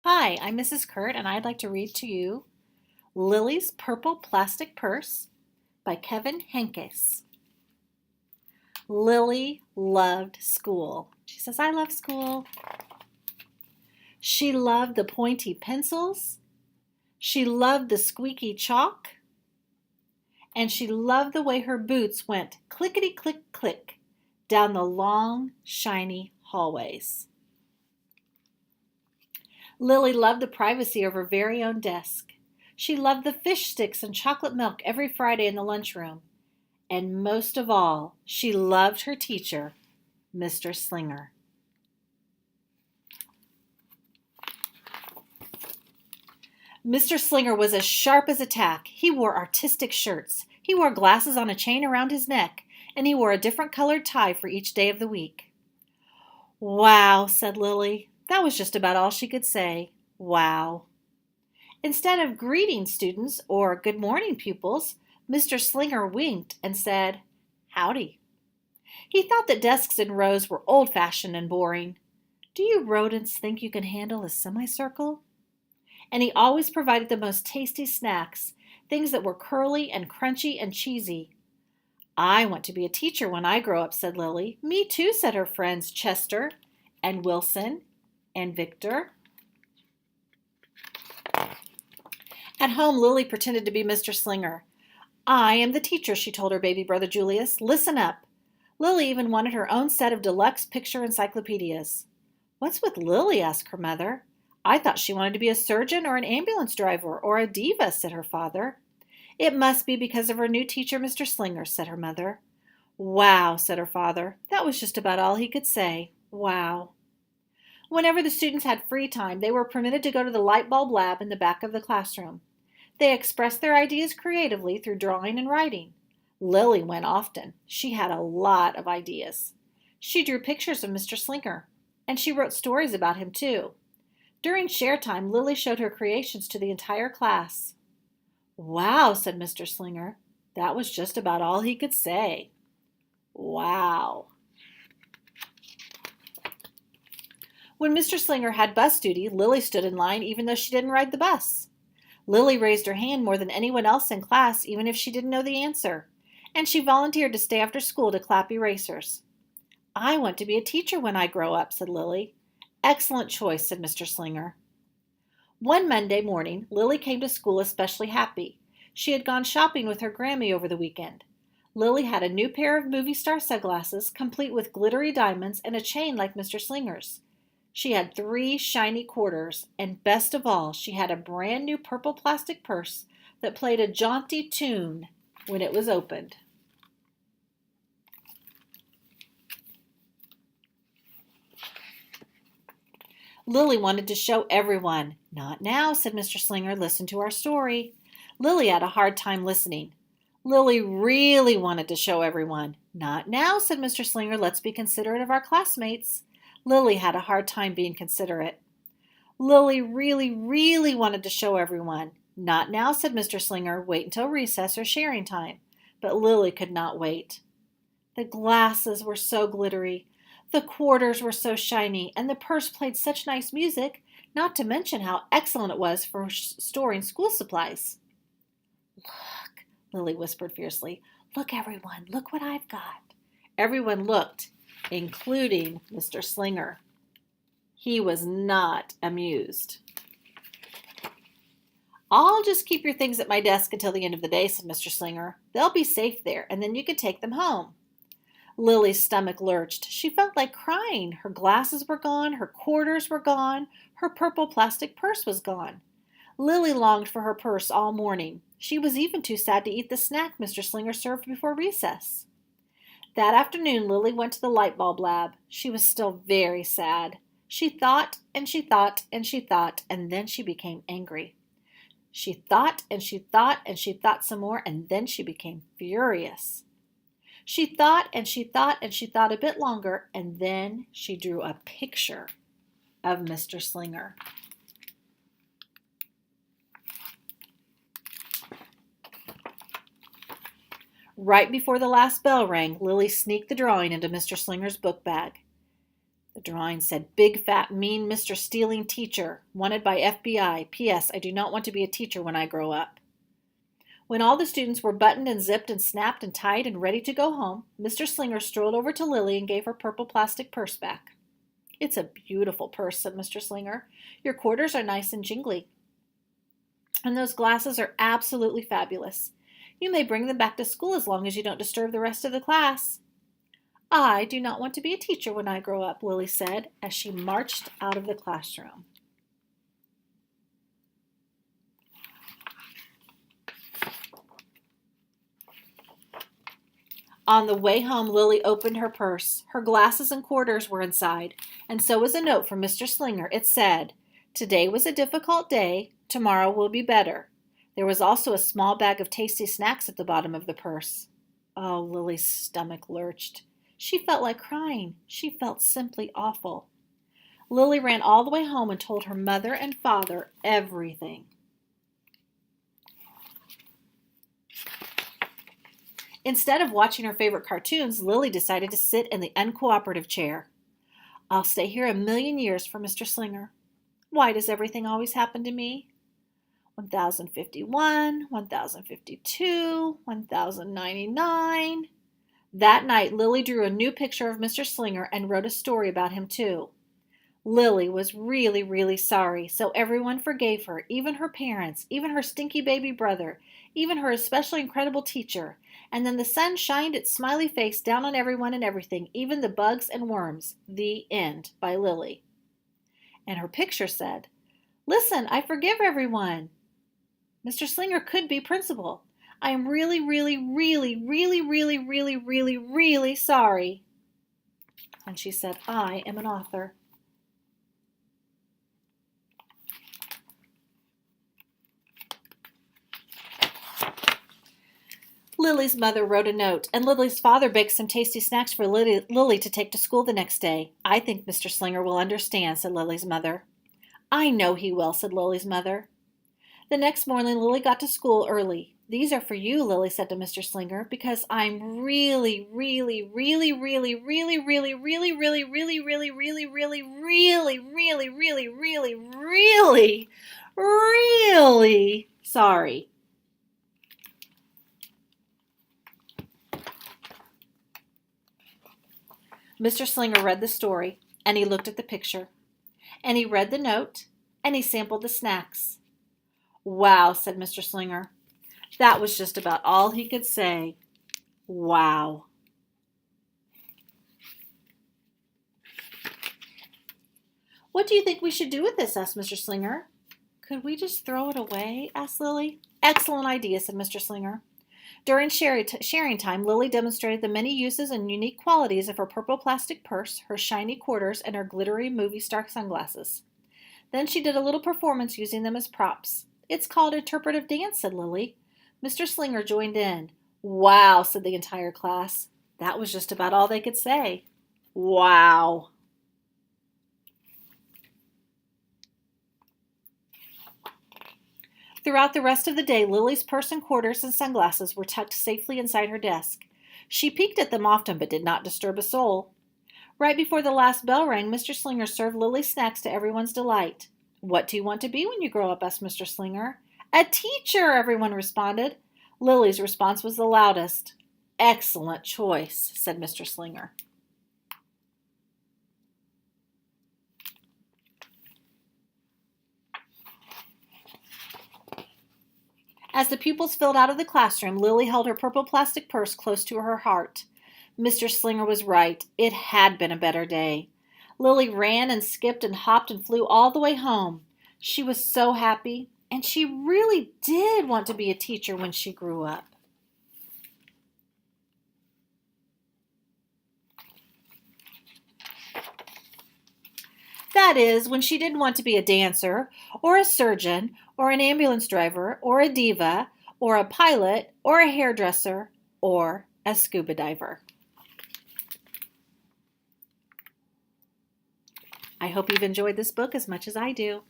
Hi, I'm Mrs. Kehrt, and I'd like to read to you Lily's Purple Plastic Purse by Kevin Henkes. Lily loved school. She says, I love school. She loved the pointy pencils. She loved the squeaky chalk. And she loved the way her boots went clickety-click-click down the long, shiny hallways. Lily loved the privacy of her very own desk. She loved the fish sticks and chocolate milk every Friday in the lunchroom. And most of all, she loved her teacher, Mr. Slinger. Mr. Slinger was as sharp as a tack. He wore artistic shirts. He wore glasses on a chain around his neck, and he wore a different colored tie for each day of the week. Wow, said Lily. That was just about all she could say. Wow. Instead of greeting students or good morning pupils, Mr. Slinger winked and said, Howdy. He thought that desks in rows were old-fashioned and boring. Do you rodents think you can handle a semicircle? And he always provided the most tasty snacks, things that were curly and crunchy and cheesy. I want to be a teacher when I grow up, said Lily. Me too, said her friends Chester and Wilson and Victor. At home, Lily pretended to be Mr. Slinger. I am the teacher, she told her baby brother Julius. Listen up. Lily even wanted her own set of deluxe picture encyclopedias. What's with Lily? Asked her mother. I thought she wanted to be a surgeon or an ambulance driver or a diva, said her father. It must be because of her new teacher, Mr. Slinger, said her mother. Wow, said her father. That was just about all he could say. Wow. Whenever the students had free time, they were permitted to go to the light bulb lab in the back of the classroom. They expressed their ideas creatively through drawing and writing. Lily went often. She had a lot of ideas. She drew pictures of Mr. Slinger, and she wrote stories about him too. During share time, Lily showed her creations to the entire class. Wow, said Mr. Slinger. That was just about all he could say. Wow. When Mr. Slinger had bus duty, Lily stood in line even though she didn't ride the bus. Lily raised her hand more than anyone else in class, even if she didn't know the answer, and she volunteered to stay after school to clap erasers. I want to be a teacher when I grow up, said Lily. Excellent choice, said Mr. Slinger. One Monday morning, Lily came to school especially happy. She had gone shopping with her Grammy over the weekend. Lily had a new pair of movie star sunglasses, complete with glittery diamonds and a chain like Mr. Slinger's. She had 3 shiny quarters, and best of all, she had a brand new purple plastic purse that played a jaunty tune when it was opened. Lily wanted to show everyone. Not now, said Mr. Slinger. Listen to our story. Lily had a hard time listening. Lily really wanted to show everyone. Not now, said Mr. Slinger. Let's be considerate of our classmates. Lily had a hard time being considerate. Lily really wanted to show everyone. Not now, said Mr. Slinger. Wait until recess or sharing time. But Lily could not wait. The glasses were so glittery. The quarters were so shiny, and the purse played such nice music, not to mention how excellent it was for storing school supplies. Look, Lily whispered fiercely. Look, everyone, look what I've got. Everyone looked, including Mr. Slinger. He was not amused. I'll just keep your things at my desk until the end of the day, said Mr. Slinger. They'll be safe there, and then you can take them home. Lily's stomach lurched. She felt like crying. Her glasses were gone, her quarters were gone, her purple plastic purse was gone. Lily longed for her purse all morning. She was even too sad to eat the snack Mr. Slinger served before recess. That afternoon, Lily went to the light bulb lab. She was still very sad. She thought and she thought and she thought, and then she became angry. She thought and she thought and she thought some more, and then she became furious. She thought and she thought and she thought a bit longer, and then she drew a picture of Mr. Slinger. Right before the last bell rang, Lily sneaked the drawing into Mr. Slinger's book bag. The drawing said, "Big, fat, mean Mr. Stealing Teacher, wanted by FBI. P.S. I do not want to be a teacher when I grow up." When all the students were buttoned and zipped and snapped and tied and ready to go home, Mr. Slinger strolled over to Lily and gave her purple plastic purse back. "It's a beautiful purse," said Mr. Slinger. "Your quarters are nice and jingly. And those glasses are absolutely fabulous. You may bring them back to school as long as you don't disturb the rest of the class." "I do not want to be a teacher when I grow up," Lily said as she marched out of the classroom. On the way home, Lily opened her purse. Her glasses and quarters were inside, and so was a note from Mr. Slinger. It said, "Today was a difficult day. Tomorrow will be better." There was also a small bag of tasty snacks at the bottom of the purse. Oh, Lily's stomach lurched. She felt like crying. She felt simply awful. Lily ran all the way home and told her mother and father everything. Instead of watching her favorite cartoons, Lily decided to sit in the uncooperative chair. "I'll stay here a million years for Mr. Slinger. Why does everything always happen to me? 1051, 1052, 1099. That night, Lily drew a new picture of Mr. Slinger and wrote a story about him, too. Lily was really, really sorry, so everyone forgave her, even her parents, even her stinky baby brother, even her especially incredible teacher. And then the sun shined its smiley face down on everyone and everything, even the bugs and worms. The end, by Lily. And her picture said, "Listen, I forgive everyone. Mr. Slinger could be principal. I am really, really, really, really, really, really, really, really sorry." And she said, "I am an author." Lily's mother wrote a note, and Lily's father baked some tasty snacks for Lily to take to school the next day. "I think Mr. Slinger will understand," said Lily's mother. "I know he will," said Lily's mother. The next morning, Lily got to school early. "These are for you," Lily said to Mr. Slinger, "because I'm really, really, really, really, really, really, really, really, really, really, really, really, really, really, really, really, really, really sorry." Mr. Slinger read the story, and he looked at the picture, and he read the note, and he sampled the snacks. "Wow," said Mr. Slinger. That was just about all he could say. Wow. "What do you think we should do with this?" asked Mr. Slinger. "Could we just throw it away?" asked Lily. "Excellent idea," said Mr. Slinger. During sharing time, Lily demonstrated the many uses and unique qualities of her purple plastic purse, her shiny quarters, and her glittery movie star sunglasses. Then she did a little performance using them as props. "It's called interpretive dance," said Lily. Mr. Slinger joined in. "Wow," said the entire class. That was just about all they could say. Wow. Throughout the rest of the day, Lily's purse and quarters and sunglasses were tucked safely inside her desk. She peeked at them often, but did not disturb a soul. Right before the last bell rang, Mr. Slinger served Lily's snacks to everyone's delight. "What do you want to be when you grow up?" asked Mr. Slinger. "A teacher," everyone responded. Lily's response was the loudest. "Excellent choice," said Mr. Slinger. As the pupils filed out of the classroom, Lily held her purple plastic purse close to her heart. Mr. Slinger was right. It had been a better day. Lily ran and skipped and hopped and flew all the way home. She was so happy, and she really did want to be a teacher when she grew up. That is, when she didn't want to be a dancer, or a surgeon, or an ambulance driver, or a diva, or a pilot, or a hairdresser, or a scuba diver. I hope you've enjoyed this book as much as I do.